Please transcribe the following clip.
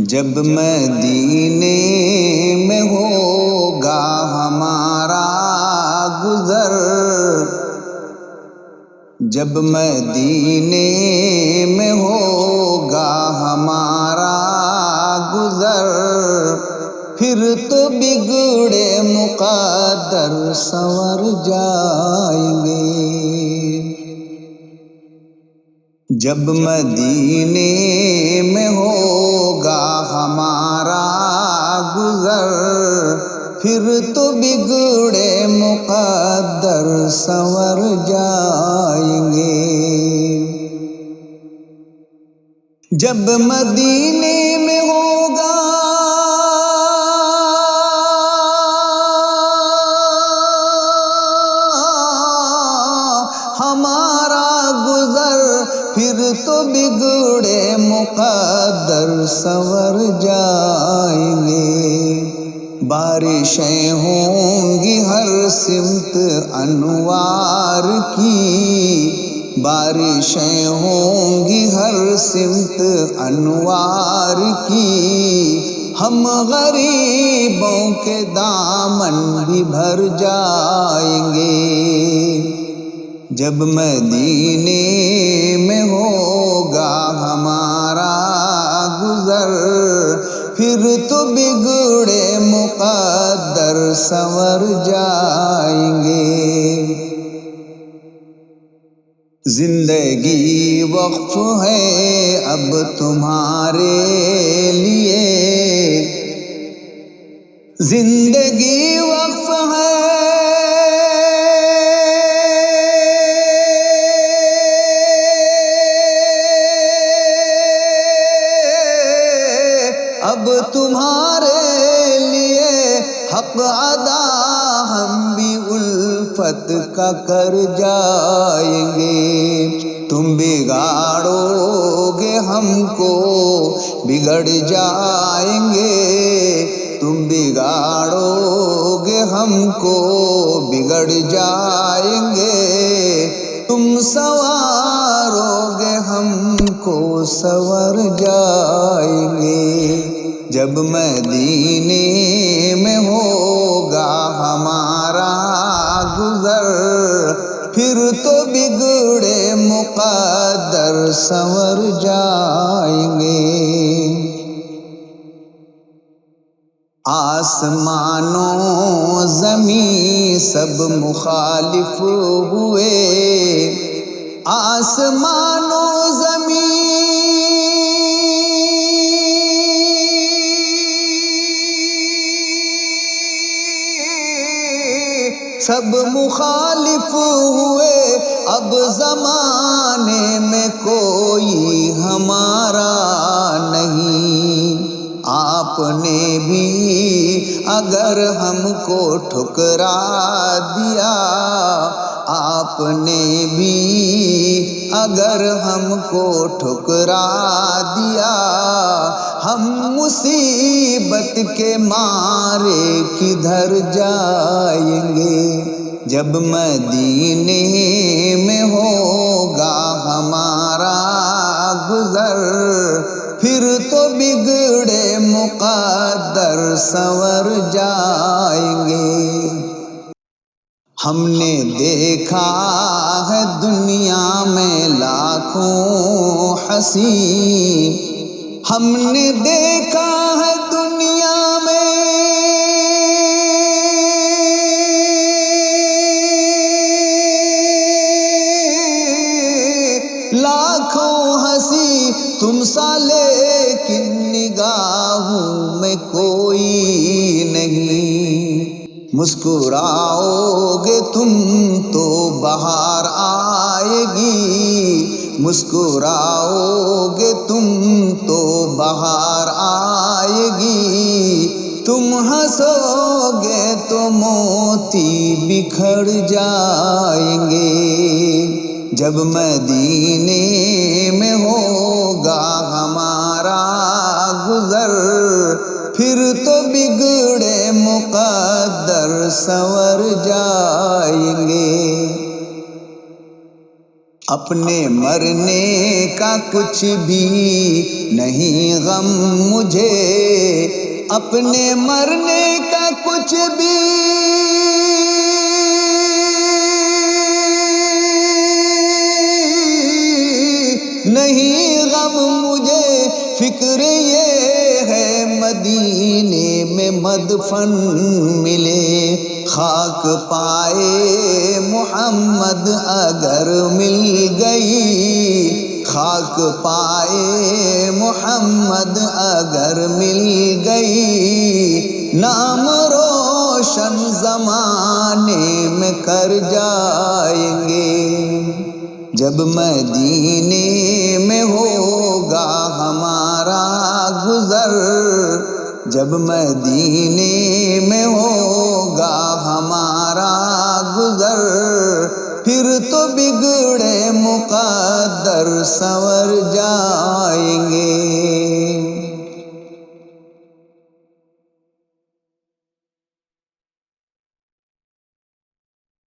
جب مدینے میں ہوگا ہمارا گزر، جب مدینے میں ہوگا ہمارا گزر، پھر تو بگڑے مقدر سنور جائیں گے۔ جب مدینے میں ہوگا ہمارا گزر، پھر تو بگڑے مقدر سنور جائیں گے۔ جب مدینے میں ہوگا ہمارا گزر، پھر تو بگڑے مقدر سنور جائیں گے۔ بارشیں ہوں گی ہر سمت انوار کی، بارشیں ہوں گی ہر سمت انوار کی، ہم غریبوں کے دامن بھی بھر جائیں گے۔ جب مدینے میں ہوگا ہمارا گزر، پھر تو بگڑے مقدر سنور جائیں گے۔ زندگی وقف ہے اب تمہارے لیے، زندگی وقف ہے اب تمہارے لیے، حق ادا ہم بھی الفت کا کر جائیں گے۔ تم بگاڑو گے ہم کو بگڑ جائیں گے، تم بگاڑو گے ہم کو بگڑ جائیں گے، تم سنوارو گے ہم کو سنور جائیں گے۔ جب مدینے میں ہوگا ہمارا گزر، پھر تو بگڑے مقدر سنور جائیں گے۔ آسمانوں زمین سب مخالف ہوئے، آسمانوں زمین سب مخالف ہوئے، اب زمانے میں کوئی ہمارا نہیں۔ آپ نے بھی اگر ہم کو ٹھکرا دیا، آپ نے بھی اگر ہم کو ٹھکرا دیا، ہم مصیبت کے مارے کدھر جائیں گے۔ جب مدینے میں ہوگا ہمارا گزر، پھر تو بگڑے مقدر سنور جائیں گے۔ ہم نے دیکھا ہے دنیا میں لاکھوں حسین، ہم نے دیکھا ہے دنیا میں لاکھوں ہنسی، تم سا لیکن نگاہوں میں کوئی نہیں۔ مسکراؤ گے تم تو بہار آئے گی، مسکراؤ گے تم تو بہار آئے گی، تم ہنسو گے تو موتی بکھر جائیں گے۔ جب مدینے میں ہوگا ہمارا گزر، پھر تو بگڑے مقدر سنور جائیں گے۔ اپنے مرنے کا کچھ بھی نہیں غم مجھے، اپنے مرنے کا کچھ بھی نہیں غم مجھے، فکر یہ ہے مدینے میں مدفن ملے، خاک پائے محمد اگر مل گئی، خاک پائے محمد اگر مل گئی، نام روشن زمانے میں کر جائیں گے۔ جب مدینے میں ہوگا ہمارا گزر، جب مدینے میں ہوگا ہمارا گزر، پھر تو بگڑے مقدر سنور جائیں